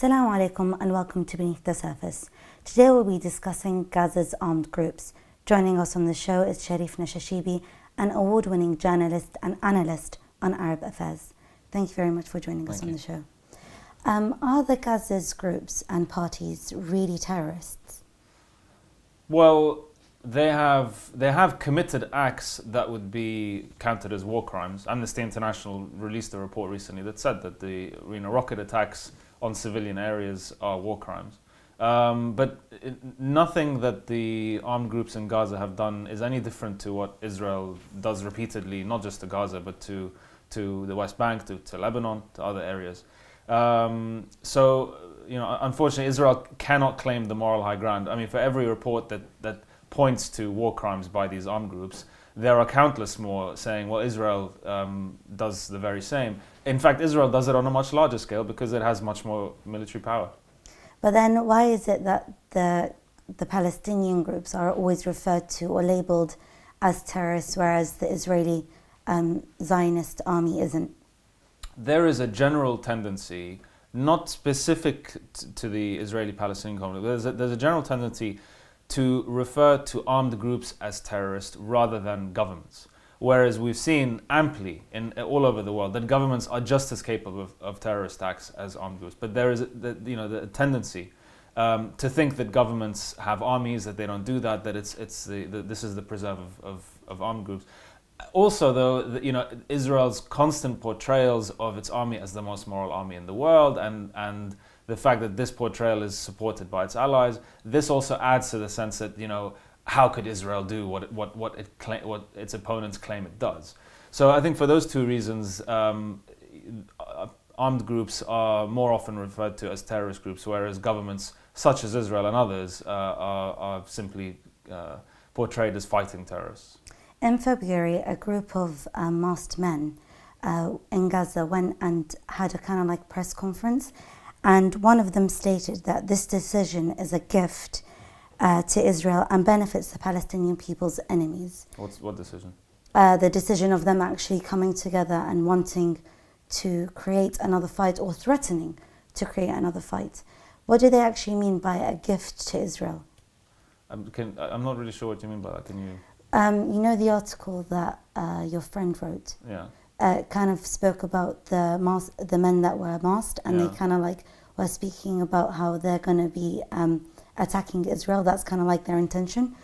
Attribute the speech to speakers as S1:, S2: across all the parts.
S1: Assalamu alaikum and welcome to Beneath the Surface. Today we'll be discussing Gaza's armed groups. Joining us on the show is Sharif Nashashebi, an award-winning journalist and analyst on Arab affairs. Thank you very much for joining us on the show. Are the Gaza's groups and parties really terrorists?
S2: Well, they have committed acts that would be counted as war crimes. Amnesty International released a report recently that said that the rocket attacks on civilian areas are war crimes. But nothing that the armed groups in Gaza have done is any different to what Israel does repeatedly, not just to Gaza, but to the West Bank, to Lebanon, to other areas. Unfortunately, Israel cannot claim the moral high ground. I mean, for every report that points to war crimes by these armed groups, there are countless more saying, well, Israel does the very same. In fact, Israel does it on a much larger scale because it has much more military power.
S1: But then why is it that the Palestinian groups are always referred to or labelled as terrorists, whereas the Israeli Zionist army isn't?
S2: There is a general tendency, not specific to the Israeli-Palestinian conflict, there's a general tendency to refer to armed groups as terrorists rather than governments. Whereas we've seen amply all over the world that governments are just as capable of terrorist acts as armed groups. But there is the tendency to think that governments have armies, that they don't do that, that this is the preserve of armed groups. Also, though, Israel's constant portrayals of its army as the most moral army in the world, and the fact that this portrayal is supported by its allies, this also adds to the sense that how could Israel do what its opponents claim it does? So I think for those two reasons, armed groups are more often referred to as terrorist groups, whereas governments such as Israel and others are simply portrayed as fighting terrorists.
S1: In February, a group of masked men in Gaza went and had a kind of like press conference, and one of them stated that this decision is a gift to Israel and benefits the Palestinian people's enemies.
S2: What decision?
S1: The decision of them actually coming together and wanting to create another fight or threatening to create another fight. What do they actually mean by a gift to Israel?
S2: I'm not really sure what you mean by that. Can you?
S1: You know the article that your friend wrote?
S2: Yeah.
S1: Kind of spoke about the men that were masked, and they kind of like were speaking about how they're going to be attacking Israel. That's kind of like their intention.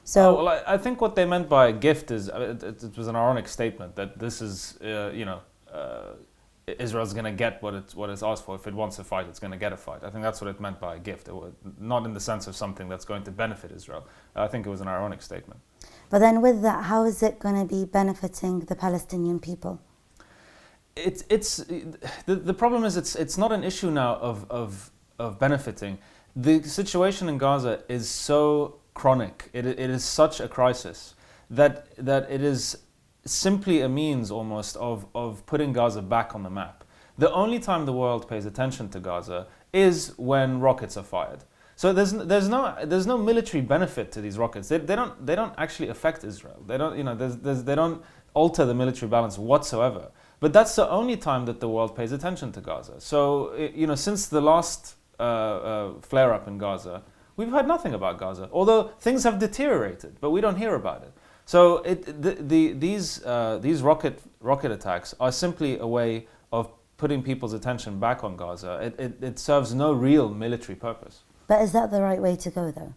S1: So,
S2: I think what they meant by a gift is it was an ironic statement that this is Israel's going to get what it's asked for. If it wants a fight, it's going to get a fight. I think that's what it meant by a gift. It was not in the sense of something that's going to benefit Israel. I think it was an ironic statement.
S1: But then with that, how is it going to be benefiting the Palestinian people?
S2: The problem is it's not an issue now of benefiting. The situation in Gaza is so chronic. It is such a crisis that it is simply a means almost of putting Gaza back on the map. The only time the world pays attention to Gaza is when rockets are fired. So there's no military benefit to these rockets. They don't actually affect Israel. They don't don't alter the military balance whatsoever. But that's the only time that the world pays attention to Gaza. So since the last flare-up in Gaza, we've heard nothing about Gaza. Although things have deteriorated, but we don't hear about it. So these rocket attacks are simply a way of putting people's attention back on Gaza. It serves no real military purpose.
S1: But is that the right way to go, though?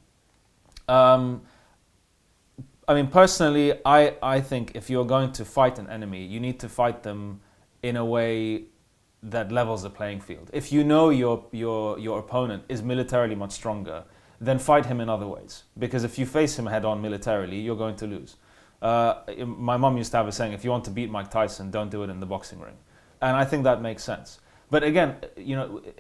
S2: I mean, personally, I think if you're going to fight an enemy, you need to fight them in a way that levels the playing field. If you know your opponent is militarily much stronger, then fight him in other ways. Because if you face him head on militarily, you're going to lose. My mom used to have a saying, if you want to beat Mike Tyson, don't do it in the boxing ring. And I think that makes sense. But again,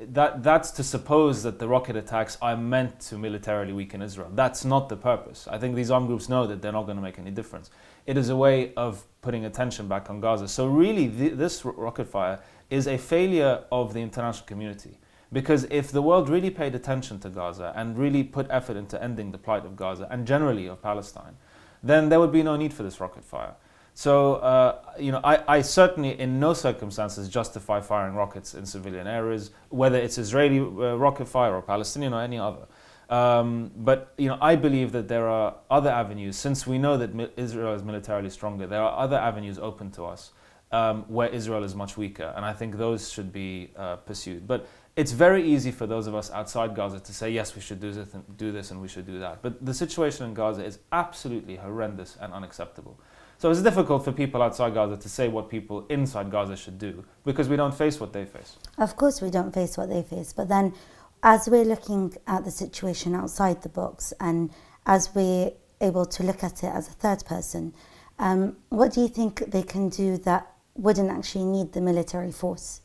S2: that's to suppose that the rocket attacks are meant to militarily weaken Israel. That's not the purpose. I think these armed groups know that they're not going to make any difference. It is a way of putting attention back on Gaza. So really, this rocket fire is a failure of the international community. Because if the world really paid attention to Gaza and really put effort into ending the plight of Gaza and generally of Palestine, then there would be no need for this rocket fire. So, I certainly in no circumstances justify firing rockets in civilian areas, whether it's Israeli rocket fire or Palestinian or any other. But I believe that there are other avenues, since we know that Israel is militarily stronger, there are other avenues open to us where Israel is much weaker, and I think those should be pursued. But it's very easy for those of us outside Gaza to say, yes, we should do this and we should do that. But the situation in Gaza is absolutely horrendous and unacceptable. So it's difficult for people outside Gaza to say what people inside Gaza should do, because we don't face what they face.
S1: Of course we don't face what they face, but then as we're looking at the situation outside the box and as we're able to look at it as a third person, what do you think they can do that wouldn't actually need the military force?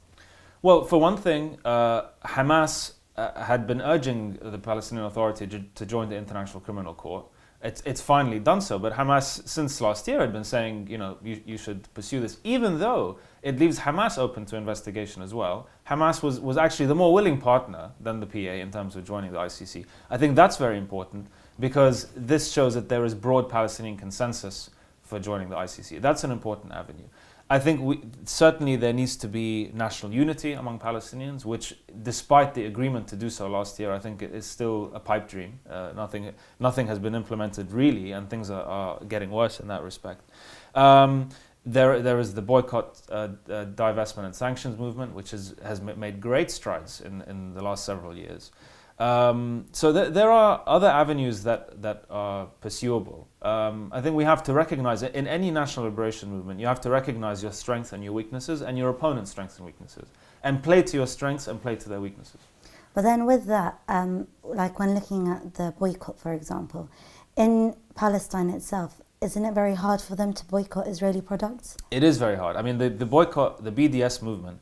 S2: Well, for one thing, Hamas had been urging the Palestinian Authority to join the International Criminal Court. It's finally done so, but Hamas since last year had been saying, you should pursue this, even though it leaves Hamas open to investigation as well. Hamas was actually the more willing partner than the PA in terms of joining the ICC. I think that's very important because this shows that there is broad Palestinian consensus for joining the ICC. That's an important avenue. I think certainly there needs to be national unity among Palestinians, which, despite the agreement to do so last year, I think it is still a pipe dream. Nothing has been implemented really, and things are getting worse in that respect. There is the boycott, divestment and sanctions movement, which has made great strides in the last several years. So there are other avenues that are pursuable. I think we have to recognize that in any national liberation movement, you have to recognize your strengths and your weaknesses and your opponent's strengths and weaknesses, and play to your strengths and play to their weaknesses.
S1: But then with that, like when looking at the boycott, for example, in Palestine itself, isn't it very hard for them to boycott Israeli products? It
S2: is very hard. I mean, the boycott, the BDS movement,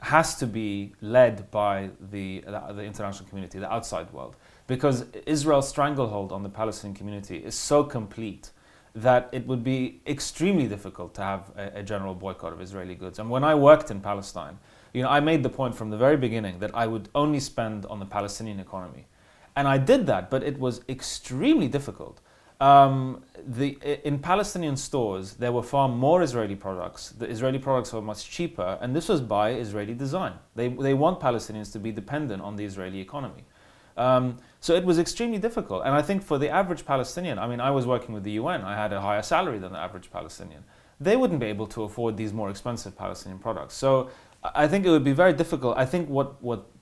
S2: has to be led by the international community, the outside world, because Israel's stranglehold on the Palestinian community is so complete that it would be extremely difficult to have a general boycott of Israeli goods. And when I worked in Palestine, I made the point from the very beginning that I would only spend on the Palestinian economy. And I did that, but it was extremely difficult. In Palestinian stores, there were far more Israeli products. The Israeli products were much cheaper, and this was by Israeli design. They want Palestinians to be dependent on the Israeli economy. So it was extremely difficult. And I think for the average Palestinian, I mean, I was working with the UN, I had a higher salary than the average Palestinian. They wouldn't be able to afford these more expensive Palestinian products. So I think it would be very difficult. I think what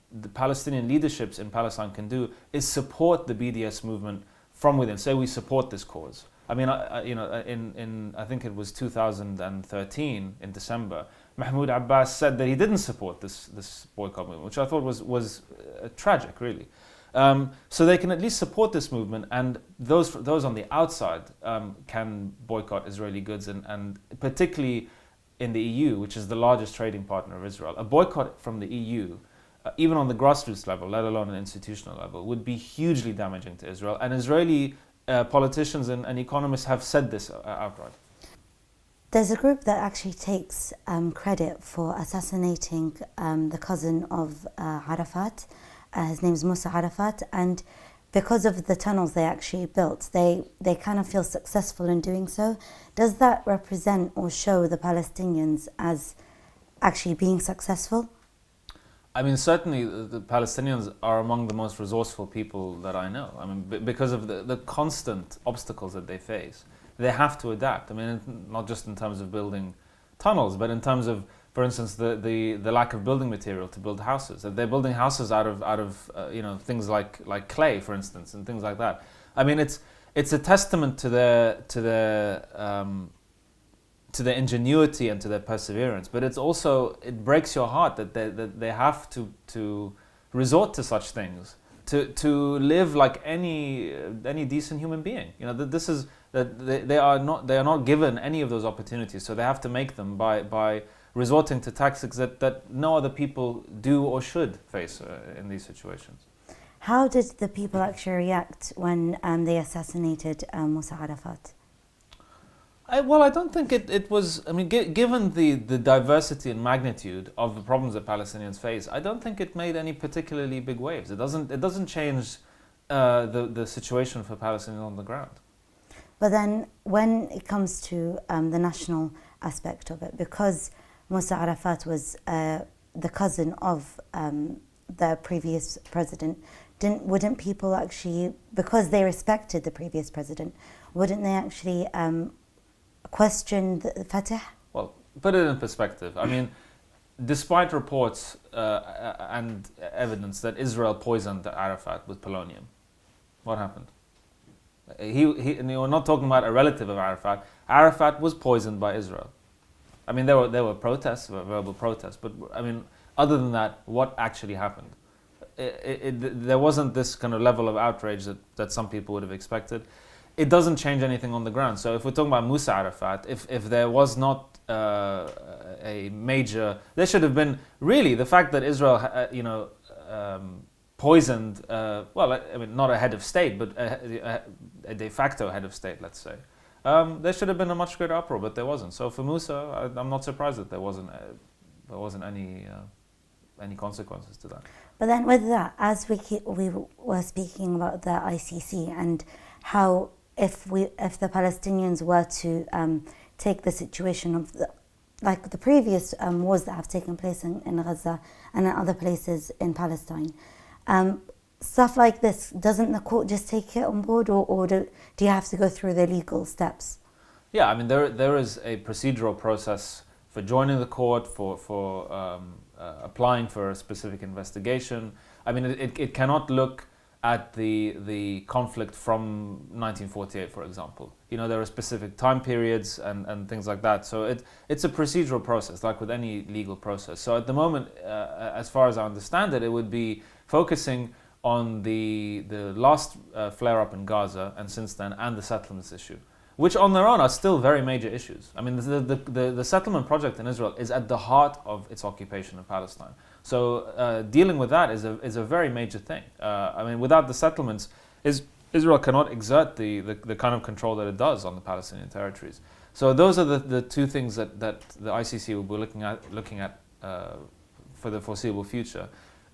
S2: the Palestinian leaderships in Palestine can do is support the BDS movement from within. Say we support this cause. I mean, in I think it was 2013 in December, Mahmoud Abbas said that he didn't support this boycott movement, which I thought was tragic, really. So they can at least support this movement, and those on the outside can boycott Israeli goods, and particularly in the EU, which is the largest trading partner of Israel. A boycott from the EU, even on the grassroots level, let alone an institutional level, would be hugely damaging to Israel. And Israeli politicians and economists have said this outright.
S1: There's a group that actually takes credit for assassinating the cousin of Arafat. His name's Musa Arafat, and because of the tunnels they actually built, they kind of feel successful in doing so. Does that represent or show the Palestinians as actually being successful?
S2: I mean, certainly the Palestinians are among the most resourceful people that I know. I mean, because of the constant obstacles that they face, they have to adapt. I mean, not just in terms of building tunnels, but in terms of, for instance, the lack of building material to build houses. They're building houses out of things like clay, for instance, and things like that. I mean, it's a testament to their ingenuity and to their perseverance, but it breaks your heart that they have to resort to such things to live like any decent human being. They are not given any of those opportunities, so they have to make them by resorting to tactics that no other people do or should face in these situations.
S1: How did the people actually react when they assassinated Musa Arafat?
S2: I don't think it was. I mean, given the diversity and magnitude of the problems that Palestinians face, I don't think it made any particularly big waves. It doesn't change the situation for Palestinians on the ground.
S1: But then when it comes to the national aspect of it, because Musa Arafat was the cousin of the previous president, wouldn't people actually, because they respected the previous president, wouldn't they actually question the Fatah?
S2: Well, put it in perspective. I mean, despite reports and evidence that Israel poisoned Arafat with polonium, what happened? And you're not talking about a relative of Arafat. Arafat was poisoned by Israel. I mean, there were protests, verbal protests, but I mean, other than that, what actually happened? There wasn't this kind of level of outrage that some people would have expected. It doesn't change anything on the ground. So if we're talking about Musa Arafat, if there was not a major, there should have been really the fact that Israel, poisoned. Well, I mean, not a head of state, but a de facto head of state, let's say. There should have been a much greater uproar, but there wasn't. So for Musa, I'm not surprised that there wasn't any consequences to that.
S1: But then with that, as we were speaking about the ICC and how if the Palestinians were to take the situation of like the previous wars that have taken place in Gaza and in other places in Palestine, stuff like this, doesn't the court just take it on board, or do you have to go through the legal steps?
S2: Yeah, I mean, there is a procedural process for joining the court, for applying for a specific investigation. I mean, it cannot look at the conflict from 1948, for example. You know, there are specific time periods and things like that. So it's a procedural process, like with any legal process. So at the moment, as far as I understand it, it would be focusing on the last flare-up in Gaza and since then, and the settlements issue, which on their own are still very major issues. I mean, the settlement project in Israel is at the heart of its occupation of Palestine. So dealing with that is a very major thing. I mean, without the settlements, Israel cannot exert the kind of control that it does on the Palestinian territories. So those are the two things that the ICC will be looking at for the foreseeable future.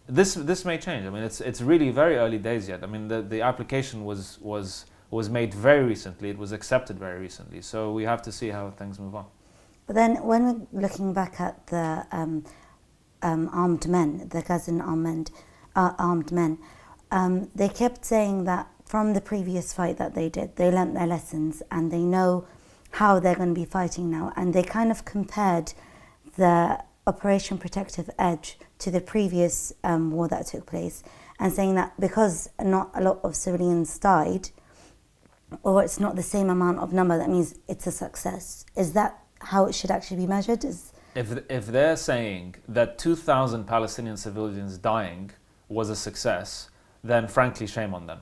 S2: This may change. I mean, it's really very early days yet. I mean, the application was made very recently. It was accepted very recently. So we have to see how things move on.
S1: But then when we're looking back at the armed men, the Gazan armed men, they kept saying that from the previous fight that they did, they learnt their lessons and they know how they're going to be fighting now. And they kind of compared the Operation Protective Edge to the previous war that took place, and saying that because not a lot of civilians died, or it's not the same amount of number, that means it's a success. Is that how it should actually be measured?
S2: If they're saying that 2,000 Palestinian civilians dying was a success, then frankly, shame on them.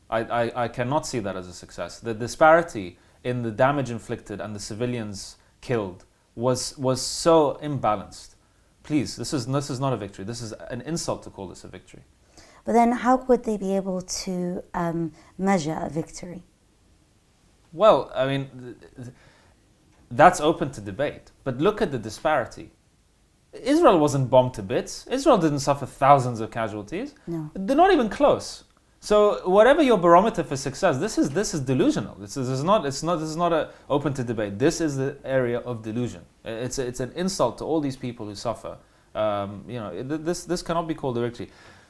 S2: I cannot see that as a success. The disparity in the damage inflicted and the civilians killed was so imbalanced. Please, this is not a victory. This is an insult to call this a victory.
S1: But then how would they be able to measure a victory?
S2: Well, I mean, that's open to debate. But look at the disparity. Israel wasn't bombed to bits. Israel didn't suffer thousands of casualties.
S1: No.
S2: They're not even close. So whatever your barometer for success, this is delusional. This is not open to debate. This is the area of delusion. It's an insult to all these people who suffer. This cannot be called a victory.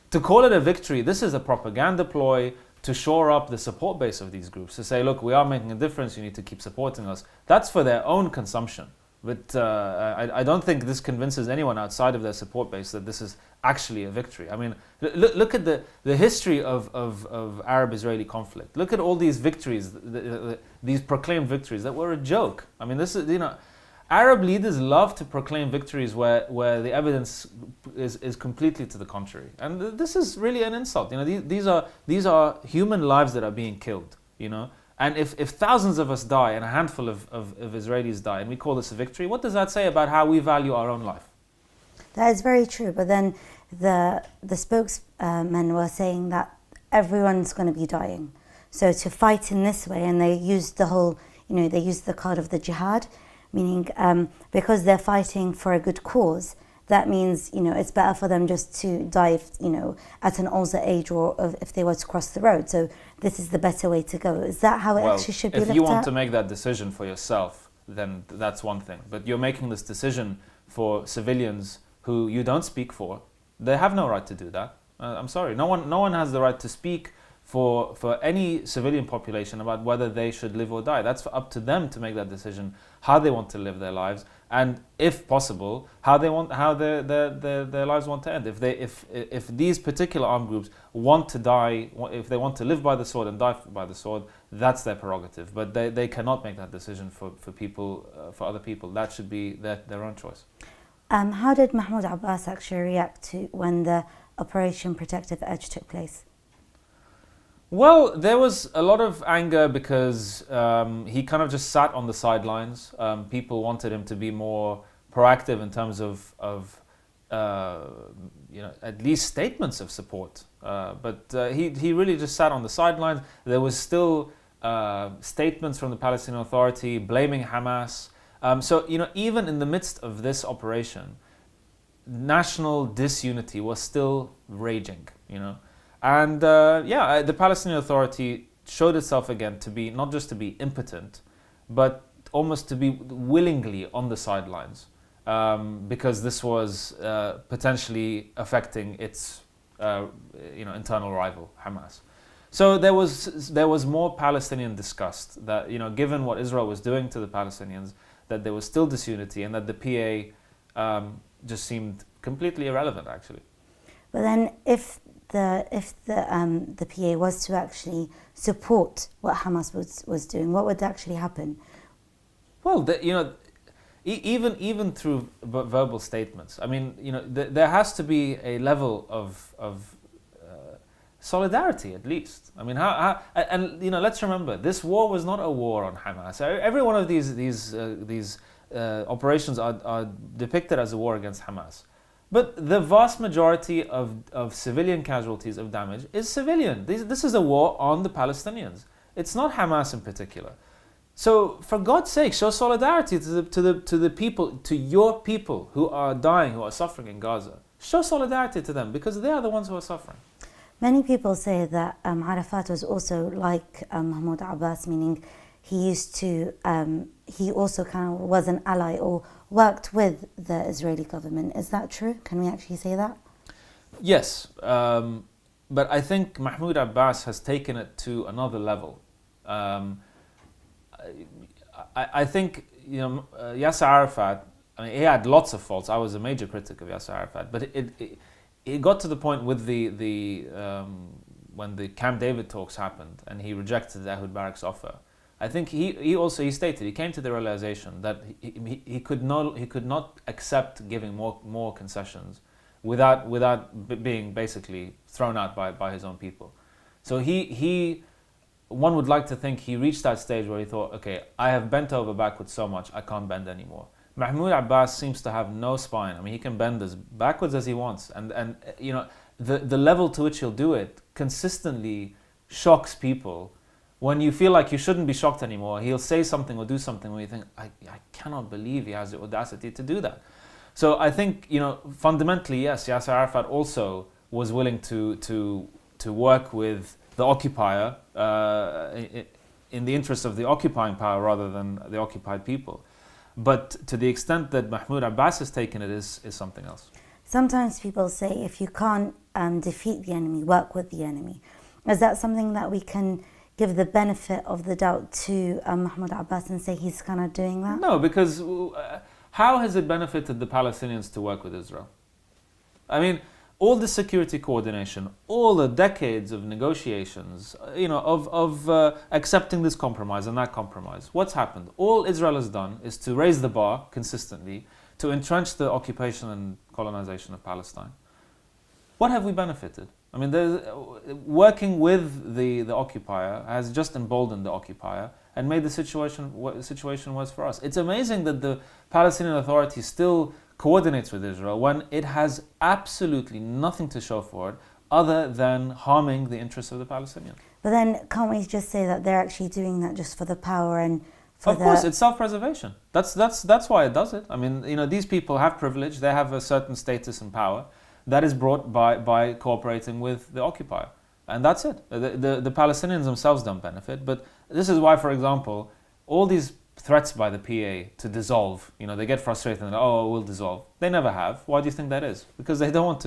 S2: To call it a victory, this is a propaganda ploy to shore up the support base of these groups, to say, look, we are making a difference, you need to keep supporting us. That's for their own consumption. But I don't think this convinces anyone outside of their support base that this is actually a victory. I mean, look at the history of Arab-Israeli conflict. Look at all these victories, these proclaimed victories that were a joke. I mean, this is, Arab leaders love to proclaim victories where the evidence is completely to the contrary. And this is really an insult. These are human lives that are being killed, And if thousands of us die and a handful of Israelis die and we call this a victory, what does that say about how we value our own life?
S1: That is very true. But then the spokesmen were saying that everyone's going to be dying. So to fight in this way, and they used they used the card of the jihad, meaning because they're fighting for a good cause, that means, it's better for them just to die, at an older age, or if they were to cross the road. So this is the better way to go. Is that how it actually should be looked at?
S2: If you want to make that decision for yourself, then that's one thing. But you're making this decision for civilians who you don't speak for. They have no right to do that. I'm sorry. No one has the right to speak for any civilian population about whether they should live or die. That's up to them to make that decision, how they want to live their lives, and if possible, how their lives want to end. If these particular armed groups want to die, if they want to live by the sword and die by the sword, that's their prerogative. But they cannot make that decision for people, for other people. That should be their own choice.
S1: How did Mahmoud Abbas actually react to when the Operation Protective Edge took place?
S2: Well, there was a lot of anger because he kind of just sat on the sidelines. People wanted him to be more proactive in terms of at least statements of support. But he really just sat on the sidelines. There was still statements from the Palestinian Authority blaming Hamas. So even in the midst of this operation, national disunity was still raging. And the Palestinian Authority showed itself again to be not just to be impotent, but almost to be willingly on the sidelines, because this was potentially affecting its internal rival, Hamas. So there was more Palestinian disgust that given what Israel was doing to the Palestinians, that there was still disunity, and that the PA just seemed completely irrelevant, actually.
S1: But then, if the PA was to actually support what Hamas was doing, what would actually happen?
S2: Well, even through verbal statements, I mean, there has to be a level of solidarity, at least. I mean, let's remember, this war was not a war on Hamas. Every one of these operations are depicted as a war against Hamas. But the vast majority of civilian casualties of damage is civilian. This is a war on the Palestinians. It's not Hamas in particular. So, for God's sake, show solidarity to the people, to your people who are dying, who are suffering in Gaza. Show solidarity to them, because they are the ones who are suffering.
S1: Many people say that Arafat was also like Mahmoud Abbas, meaning he also kind of was an ally or worked with the Israeli government. Is that true? Can we actually say that?
S2: Yes, but I think Mahmoud Abbas has taken it to another level. I think Yasser Arafat, I mean, he had lots of faults. I was a major critic of Yasser Arafat, but it got to the point with when the Camp David talks happened and he rejected Ehud Barak's offer. I think he stated, he came to the realization that he could not accept giving more concessions without being basically thrown out by his own people. So one would like to think he reached that stage where he thought, okay, I have bent over backwards so much, I can't bend anymore. Mahmoud Abbas seems to have no spine. I mean, he can bend as backwards as he wants, and the level to which he'll do it consistently shocks people. When you feel like you shouldn't be shocked anymore, he'll say something or do something where you think, I cannot believe he has the audacity to do that. So I think, fundamentally, yes, Yasser Arafat also was willing to work with the occupier in the interest of the occupying power rather than the occupied people. But to the extent that Mahmoud Abbas has taken it is something else.
S1: Sometimes people say if you can't defeat the enemy, work with the enemy. Is that something that we can give the benefit of the doubt to Mahmoud Abbas and say he's kind of doing that?
S2: No, because how has it benefited the Palestinians to work with Israel? I mean, all the security coordination, all the decades of negotiations, of accepting this compromise and that compromise. What's happened? All Israel has done is to raise the bar consistently to entrench the occupation and colonization of Palestine. What have we benefited? I mean, working with the occupier has just emboldened the occupier and made the situation worse for us. It's amazing that the Palestinian Authority still coordinates with Israel when it has absolutely nothing to show for it other than harming the interests of the Palestinians.
S1: But then can't we just say that they're actually doing that just for the power and
S2: Of course, it's self-preservation. That's why it does it. I mean, these people have privilege. They have a certain status and power that is brought by cooperating with the occupier, and that's it. The Palestinians themselves don't benefit, but this is why, for example, all these threats by the PA to dissolve, they get frustrated and we'll dissolve. They never have. Why do you think that is? Because they don't want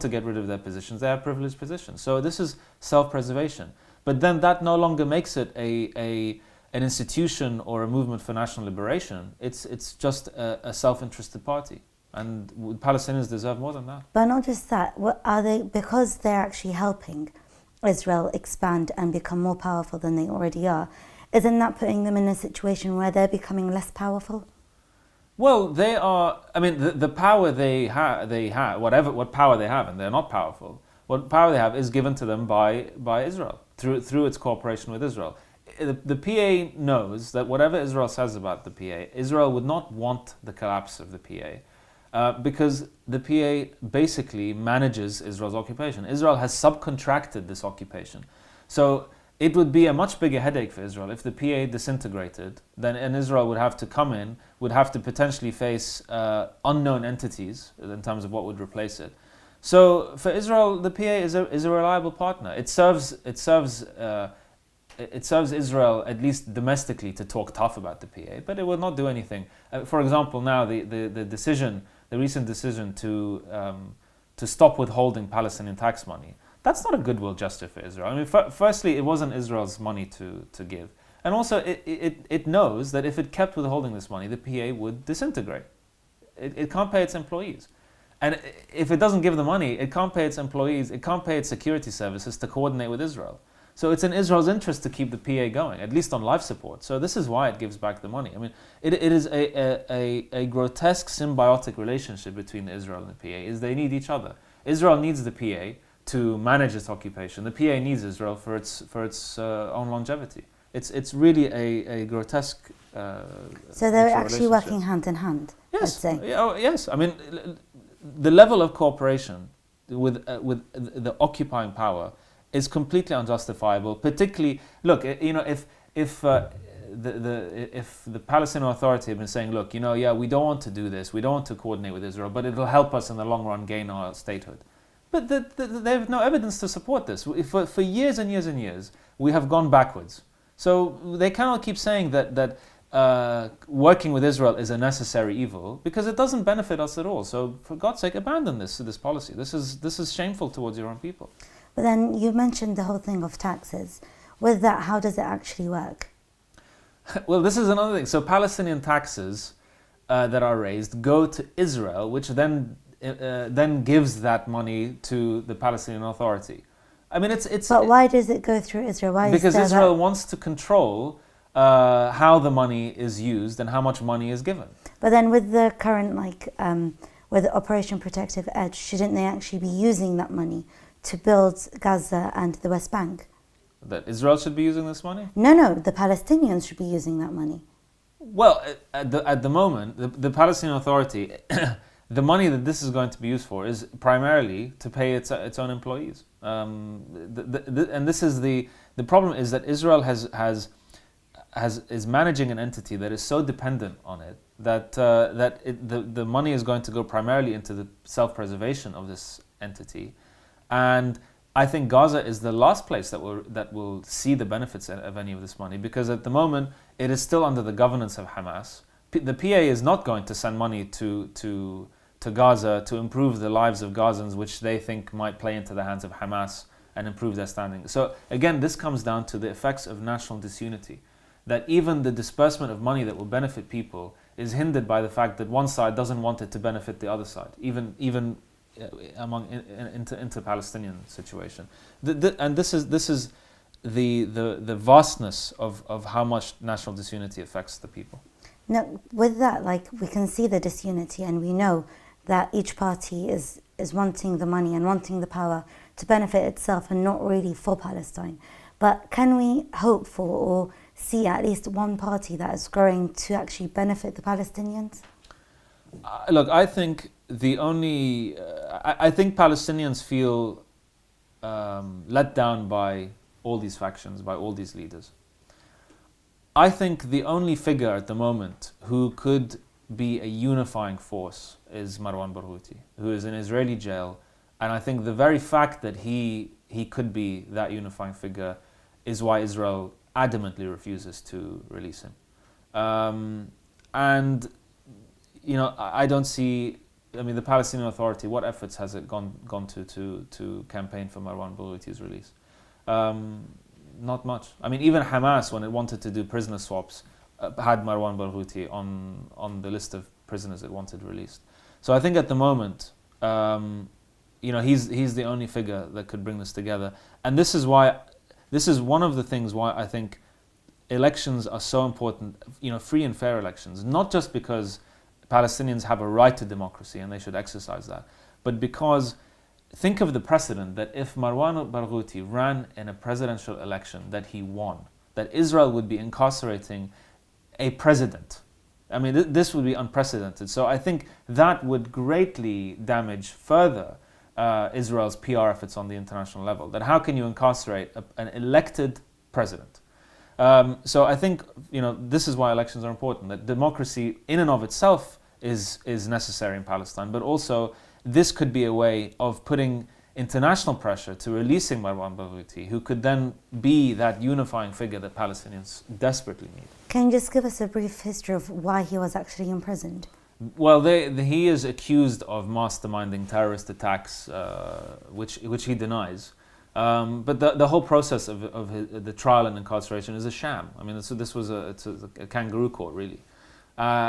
S2: to get rid of their positions. They have privileged positions. So this is self-preservation. But then that no longer makes it an institution or a movement for national liberation. It's just a self-interested party. And Palestinians deserve more than that.
S1: But not just that. What are they? Because they're actually helping Israel expand and become more powerful than they already are. Isn't that putting them in a situation where they're becoming less powerful?
S2: Well, they are. I mean, the power they have, what power they have, and they're not powerful. What power they have is given to them by Israel through its cooperation with Israel. The PA knows that whatever Israel says about the PA, Israel would not want the collapse of the PA, because the PA basically manages Israel's occupation. Israel has subcontracted this occupation, so it would be a much bigger headache for Israel if the PA disintegrated. And Israel would have to come in, would have to potentially face unknown entities in terms of what would replace it. So for Israel, the PA is a reliable partner. It serves Israel, at least domestically, to talk tough about the PA, but it will not do anything. For example, now the recent decision to stop withholding Palestinian tax money. That's not a goodwill gesture for Israel. I mean, firstly, it wasn't Israel's money to give. And also, it knows that if it kept withholding this money, the PA would disintegrate. It can't pay its employees. And if it doesn't give the money, it can't pay its employees, it can't pay its security services to coordinate with Israel. So it's in Israel's interest to keep the PA going, at least on life support. So this is why it gives back the money. I mean, it is a grotesque symbiotic relationship between Israel and the PA, is they need each other. Israel needs the PA to manage its occupation. The PA needs Israel for its own longevity. It's really a grotesque.
S1: So they're actually working hand in hand.
S2: Yes.
S1: I'd say.
S2: Yes. I mean, the level of cooperation with the occupying power is completely unjustifiable. Particularly, look, if the Palestinian Authority had been saying, look, we don't want to do this, we don't want to coordinate with Israel, but it'll help us in the long run gain our statehood. But they have no evidence to support this. For years and years and years, we have gone backwards. So they cannot keep saying that working with Israel is a necessary evil, because it doesn't benefit us at all. So for God's sake, abandon this policy. This is shameful towards your own people.
S1: But then you mentioned the whole thing of taxes. With that, how does it actually work?
S2: Well, this is another thing. So Palestinian taxes that are raised go to Israel, which then gives that money to the Palestinian Authority. I mean, it's.
S1: But why does it go through Israel?
S2: Because Israel wants to control how the money is used and how much money is given.
S1: But then, with the current with Operation Protective Edge, shouldn't they actually be using that money to build Gaza and the West Bank?
S2: That Israel should be using this money?
S1: No, the Palestinians should be using that money.
S2: Well, at the moment, the Palestinian Authority. The money that this is going to be used for is primarily to pay its own employees, and this is the problem is that Israel is managing an entity that is so dependent on it that the money is going to go primarily into the self-preservation of this entity, and I think Gaza is the last place that will see the benefits of any of this money, because at the moment it is still under the governance of Hamas. The PA is not going to send money to Gaza to improve the lives of Gazans, which they think might play into the hands of Hamas and improve their standing. So again, this comes down to the effects of national disunity, that even the disbursement of money that will benefit people is hindered by the fact that one side doesn't want it to benefit the other side, even among inter-Palestinian situation. And this is the vastness of how much national disunity affects the people.
S1: No, with that, we can see the disunity, and we know that each party is wanting the money and wanting the power to benefit itself and not really for Palestine. But can we hope for or see at least one party that is growing to actually benefit the Palestinians?
S2: Look, I think I think Palestinians feel let down by all these factions, by all these leaders. I think the only figure at the moment who could be a unifying force is Marwan Barghouti, who is in Israeli jail. And I think the very fact that he could be that unifying figure is why Israel adamantly refuses to release him. And, I don't see, the Palestinian Authority, what efforts has it gone to campaign for Marwan Barghouti's release? Not much. Even Hamas, when it wanted to do prisoner swaps, had Marwan Barghouti on the list of prisoners it wanted released. So I think at the moment, he's the only figure that could bring this together. And this is one of the things why I think elections are so important, free and fair elections, not just because Palestinians have a right to democracy and they should exercise that, but because think of the precedent that if Marwan Barghouti ran in a presidential election that he won, that Israel would be incarcerating a president. This would be unprecedented. So I think that would greatly damage further Israel's PR efforts on the international level. That how can you incarcerate an elected president? So I think this is why elections are important. That democracy in and of itself is necessary in Palestine, but also this could be a way of putting international pressure to releasing Marwan Barghouti, who could then be that unifying figure that Palestinians desperately need.
S1: Can you just give us a brief history of why he was actually imprisoned?
S2: Well, he is accused of masterminding terrorist attacks, which he denies. But the whole process of the trial and incarceration is a sham. This was a kangaroo court, really.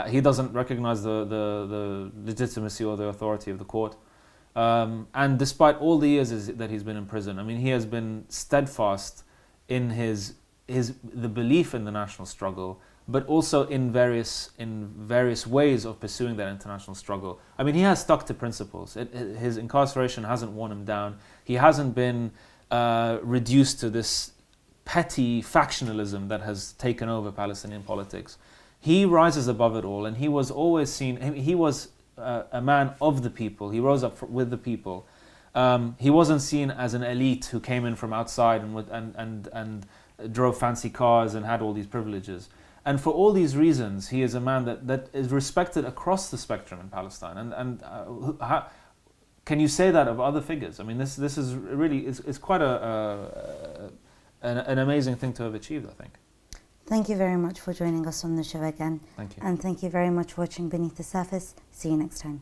S2: He doesn't recognize the legitimacy or the authority of the court. And despite all the years that he's been in prison, he has been steadfast in the belief in the national struggle, but also in various ways of pursuing that international struggle. He has stuck to principles. His incarceration hasn't worn him down. He hasn't been reduced to this petty factionalism that has taken over Palestinian politics. He rises above it all, and he was always seen. He was a man of the people. He rose up with the people. He wasn't seen as an elite who came in from outside and drove fancy cars and had all these privileges. And for all these reasons, he is a man that is respected across the spectrum in Palestine. Can you say that of other figures? This is really it's quite an amazing thing to have achieved, I think.
S1: Thank you very much for joining us on the show again.
S2: Thank you.
S1: And thank you very much for watching Beneath the Surface. See you next time.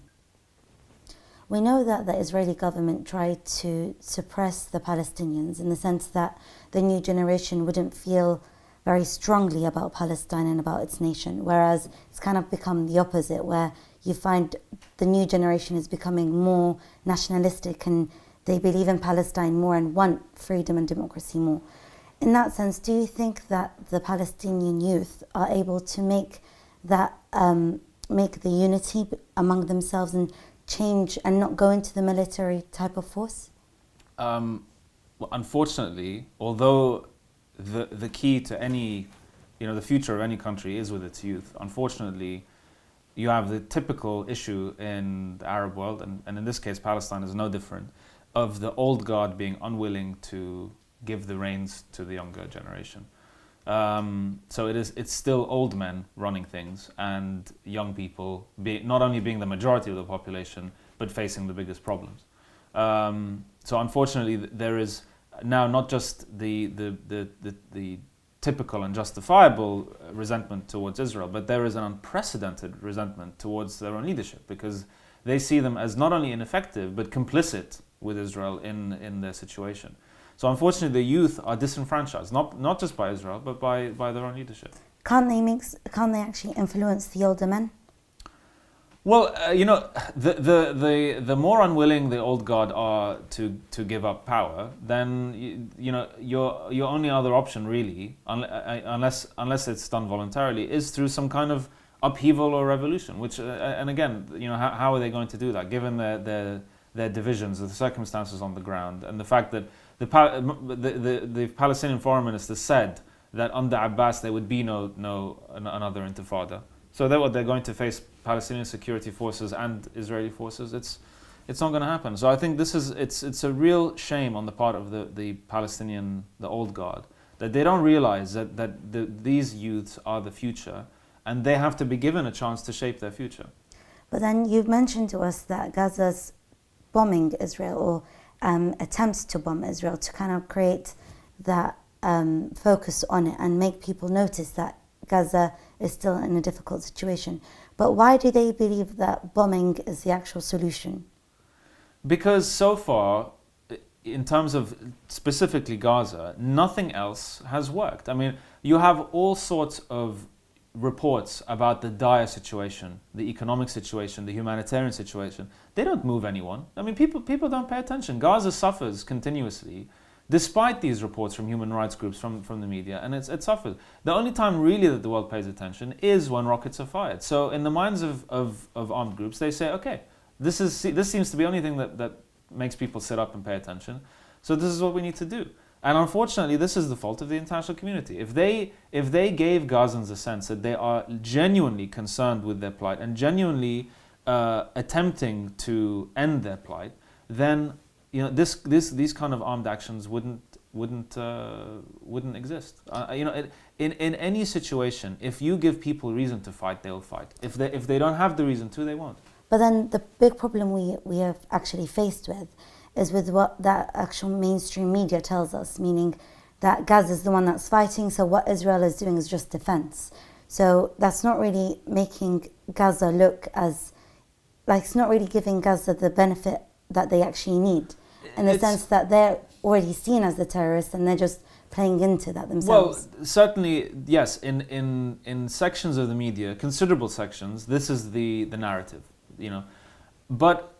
S1: We know that the Israeli government tried to suppress the Palestinians in the sense that the new generation wouldn't feel very strongly about Palestine and about its nation, whereas it's kind of become the opposite, where you find the new generation is becoming more nationalistic and they believe in Palestine more and want freedom and democracy more. In that sense, do you think that the Palestinian youth are able to make the unity among themselves and change and not go into the military type of force?
S2: Well, unfortunately, although the key to any, the future of any country is with its youth, unfortunately, you have the typical issue in the Arab world, and in this case, Palestine is no different, of the old guard being unwilling to give the reins to the younger generation. So it's still old men running things and young people not only being the majority of the population, but facing the biggest problems. So unfortunately, there is now not just the typical and justifiable resentment towards Israel, but there is an unprecedented resentment towards their own leadership, because they see them as not only ineffective, but complicit with Israel in their situation. So unfortunately, the youth are disenfranchised, not just by Israel, but by their own leadership.
S1: Can't they actually influence the older men?
S2: Well, the more unwilling the old guard are to give up power, then your only other option really, unless it's done voluntarily, is through some kind of upheaval or revolution. Which and again, how are they going to do that, given their divisions, the circumstances on the ground, and the fact that the Palestinian foreign minister said that under Abbas there would be no another intifada. So they're going to face Palestinian security forces and Israeli forces. It's not going to happen. So I think it's a real shame on the part of the Palestinian, the old guard, that they don't realize that these youths are the future, and they have to be given a chance to shape their future.
S1: But then you've mentioned to us that Gaza's bombing Israel, or attempts to bomb Israel, to kind of create that focus on it and make people notice that Gaza is still in a difficult situation. But why do they believe that bombing is the actual solution?
S2: Because so far, in terms of specifically Gaza, nothing else has worked. I mean, you have all sorts of reports about the dire situation, the economic situation, the humanitarian situation. They don't move anyone. I mean, people don't pay attention. Gaza suffers continuously, despite these reports from human rights groups, from the media, and it suffers. The only time really that the world pays attention is when rockets are fired. So in the minds of armed groups, they say, okay, this seems to be the only thing that makes people sit up and pay attention. So this is what we need to do. And unfortunately, this is the fault of the international community. If they gave Gazans a sense that they are genuinely concerned with their plight and genuinely attempting to end their plight, then these kind of armed actions wouldn't exist. In any situation, if you give people reason to fight, they'll fight. If they don't have the reason to, they won't.
S1: But then the big problem we are actually faced with is with what that actual mainstream media tells us, meaning that Gaza is the one that's fighting, so what Israel is doing is just defense. So that's not really making Gaza look as, like, it's not really giving Gaza the benefit that they actually need, in the sense that they're already seen as the terrorists and they're just playing into that themselves.
S2: Well, certainly, yes, in sections of the media, considerable sections, this is the narrative, But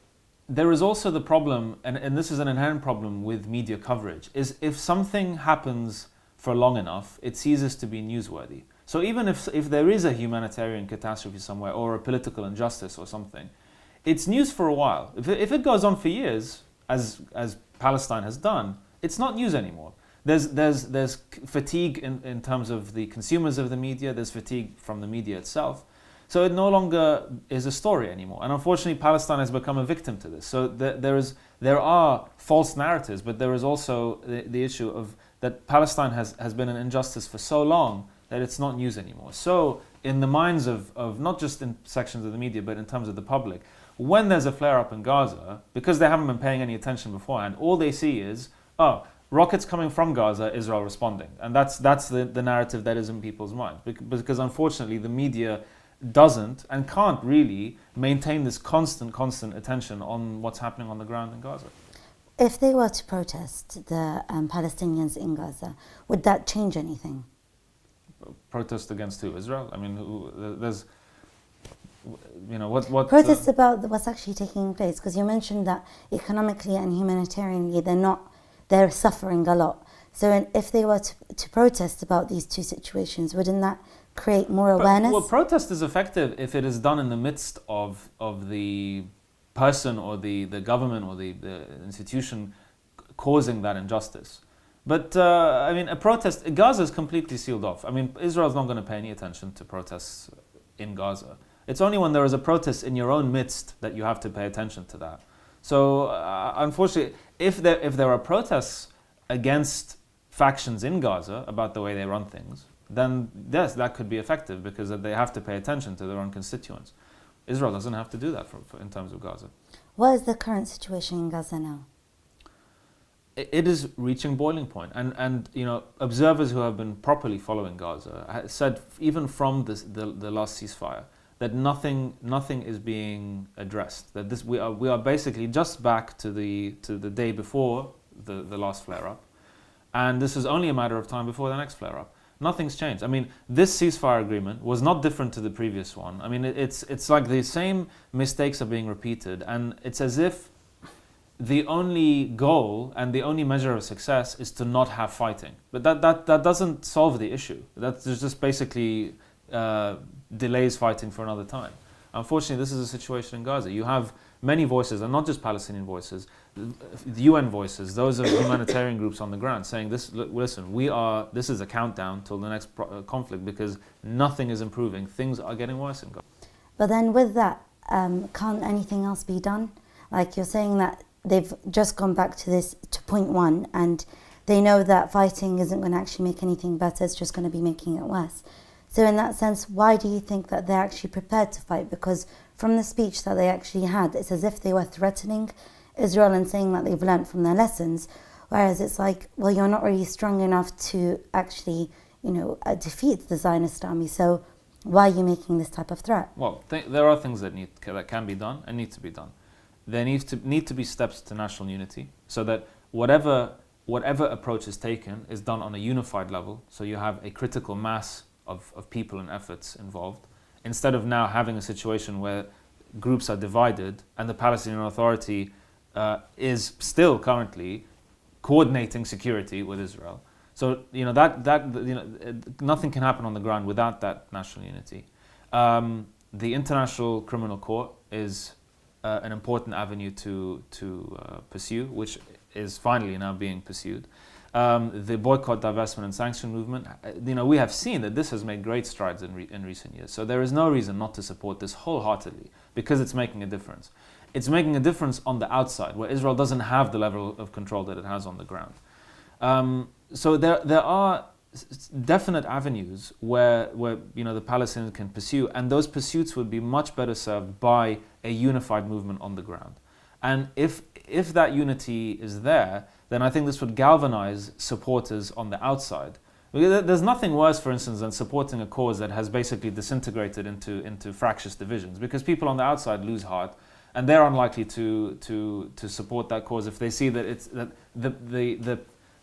S2: there is also the problem, and this is an inherent problem with media coverage, is if something happens for long enough, it ceases to be newsworthy. So even if there is a humanitarian catastrophe somewhere, or a political injustice or something, it's news for a while. If it goes on for years, as Palestine has done, it's not news anymore. There's fatigue in terms of the consumers of the media, there's fatigue from the media itself. So it no longer is a story anymore. And unfortunately, Palestine has become a victim to this. So there are false narratives, but there is also the issue of that Palestine has been an injustice for so long that it's not news anymore. So in the minds of not just in sections of the media, but in terms of the public, when there's a flare-up in Gaza, because they haven't been paying any attention beforehand, all they see is, rockets coming from Gaza, Israel responding. And that's the narrative that is in people's minds. Because unfortunately, the media doesn't and can't really maintain this constant attention on what's happening on the ground in Gaza.
S1: If they were to protest, the Palestinians in Gaza, would that change anything?
S2: Protest against who? Israel? I mean, there's, what...
S1: Protests about what's actually taking place, because you mentioned that economically and humanitarianly they're suffering a lot. So if they were to protest about these two situations, wouldn't that create more awareness?
S2: Well, protest is effective if it is done in the midst of the person or the government or the institution causing that injustice. But a protest, Gaza is completely sealed off. I mean, Israel's not going to pay any attention to protests in Gaza. It's only when there is a protest in your own midst that you have to pay attention to that. So unfortunately, if there are protests against factions in Gaza about the way they run things, then yes, that could be effective because they have to pay attention to their own constituents. Israel doesn't have to do that in terms of Gaza.
S1: What is the current situation in Gaza now?
S2: It is reaching boiling point, and observers who have been properly following Gaza said even from the last ceasefire that nothing is being addressed. That we are basically just back to the day before the last flare up, and this is only a matter of time before the next flare up. Nothing's changed. I mean, this ceasefire agreement was not different to the previous one. I mean, it's like the same mistakes are being repeated, and it's as if the only goal and the only measure of success is to not have fighting. But that doesn't solve the issue. That just basically delays fighting for another time. Unfortunately, this is a situation in Gaza. You have many voices, and not just Palestinian voices, the UN voices, those of humanitarian groups on the ground saying, listen, this is a countdown till the next conflict because nothing is improving. Things are getting worse in Gaza.
S1: But then with that, can't anything else be done? Like you're saying that they've just gone back to point one and they know that fighting isn't going to actually make anything better, it's just going to be making it worse. So in that sense, why do you think that they're actually prepared to fight? Because from the speech that they actually had, it's as if they were threatening Israel and saying that they've learnt from their lessons, whereas it's like, well, you're not really strong enough to actually, defeat the Zionist army, so why are you making this type of threat?
S2: Well, there are things that can be done and need to be done. There need to be steps to national unity, so that whatever approach is taken is done on a unified level, so you have a critical mass of people and efforts involved, instead of now having a situation where groups are divided and the Palestinian Authority is still currently coordinating security with Israel. So nothing can happen on the ground without that national unity. The International Criminal Court is an important avenue to pursue, which is finally now being pursued. The boycott, divestment and sanction movement, we have seen that this has made great strides in recent years. So there is no reason not to support this wholeheartedly, because it's making a difference. It's making a difference on the outside, where Israel doesn't have the level of control that it has on the ground. So there are definite avenues where the Palestinians can pursue, and those pursuits would be much better served by a unified movement on the ground. And if that unity is there, then I think this would galvanize supporters on the outside. There's nothing worse, for instance, than supporting a cause that has basically disintegrated into fractious divisions, because people on the outside lose heart, and they're unlikely to support that cause if they see that it's that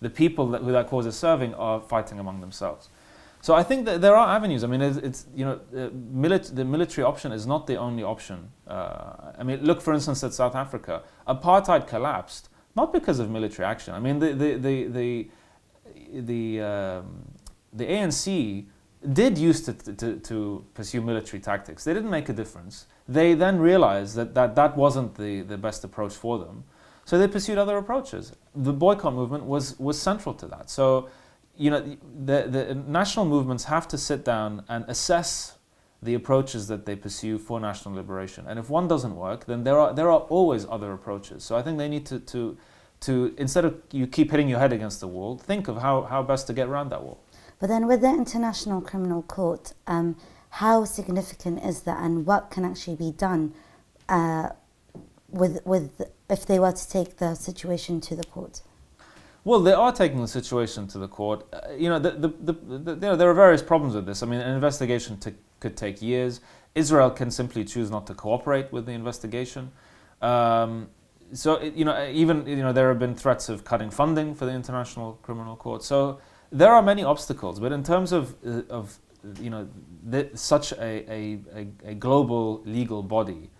S2: the people who that cause is serving are fighting among themselves. So I think that there are avenues. I mean, the military option is not the only option. Look, for instance, at South Africa. Apartheid collapsed not because of military action. I mean, the ANC did used to pursue military tactics. They didn't make a difference. They then realized that wasn't the best approach for them. So they pursued other approaches. The boycott movement was central to that. So, the national movements have to sit down and assess the approaches that they pursue for national liberation. And if one doesn't work, then there are always other approaches. So I think they need to instead of you keep hitting your head against the wall, think of how best to get around that wall.
S1: But then with the International Criminal Court, how significant is that, and what can actually be done with if they were to take the situation to the court?
S2: Well, they are taking the situation to the court. There are various problems with this. I mean, an investigation could take years. Israel can simply choose not to cooperate with the investigation. There have been threats of cutting funding for the International Criminal Court. So there are many obstacles. But in terms of such a global legal body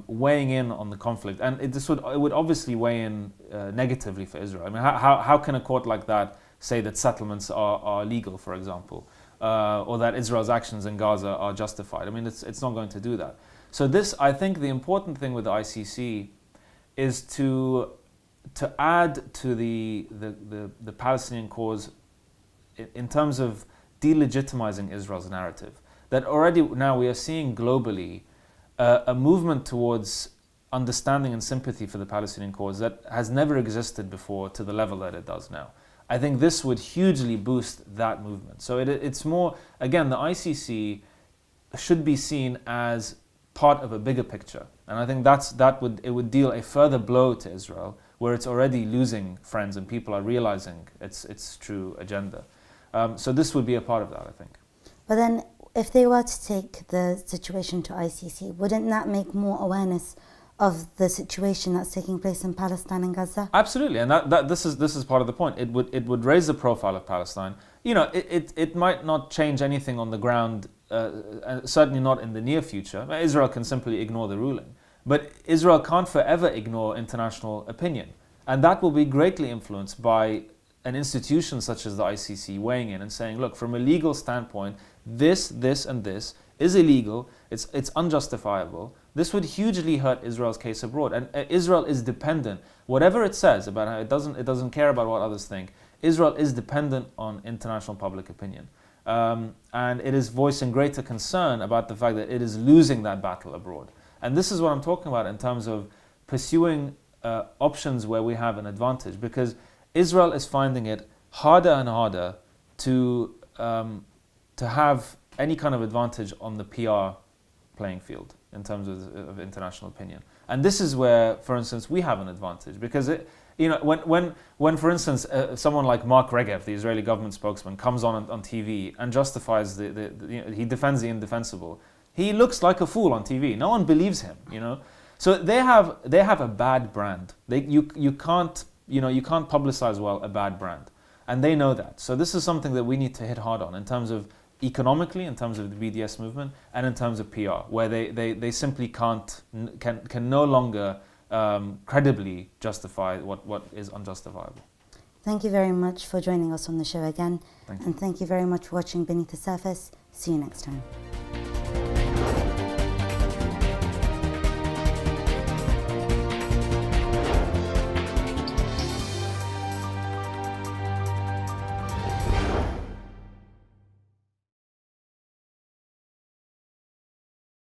S2: weighing in on the conflict, and it would obviously weigh in negatively for Israel. I mean, how can a court like that say that settlements are legal, for example, or that Israel's actions in Gaza are justified? I mean, it's not going to do that. So I think the important thing with the ICC is to add to the Palestinian cause in terms of delegitimizing Israel's narrative. That already now we are seeing globally a movement towards understanding and sympathy for the Palestinian cause that has never existed before to the level that it does now. I think this would hugely boost that movement. So it's more, again, the ICC should be seen as part of a bigger picture. And I think it would deal a further blow to Israel, where it's already losing friends and people are realizing its true agenda. So this would be a part of that, I think.
S1: But then, if they were to take the situation to ICC, wouldn't that make more awareness of the situation that's taking place in Palestine and Gaza?
S2: Absolutely, and this is part of the point. It would raise the profile of Palestine. It might not change anything on the ground, certainly not in the near future. Israel can simply ignore the ruling, but Israel can't forever ignore international opinion, and that will be greatly influenced by an institution such as the ICC weighing in and saying, look, from a legal standpoint, this, and this is illegal, it's unjustifiable. This would hugely hurt Israel's case abroad. And Israel is dependent, whatever it says about how it doesn't care about what others think, Israel is dependent on international public opinion. And it is voicing greater concern about the fact that it is losing that battle abroad. And this is what I'm talking about in terms of pursuing options where we have an advantage. Because Israel is finding it harder and harder to have any kind of advantage on the PR playing field in terms of international opinion. And this is where, for instance, we have an advantage, because when for instance, someone like Mark Regev, the Israeli government spokesman, comes on TV and justifies he defends the indefensible, he looks like a fool on TV. No one believes him, So they have a bad brand. You can't publicize well a bad brand, and they know that. So this is something that we need to hit hard on in terms of economically, in terms of the BDS movement, and in terms of PR, where they simply can no longer credibly justify what is unjustifiable.
S1: Thank you very much for joining us on the show again.
S2: Thank you.
S1: And thank you very much for watching Beneath the Surface. See you next time.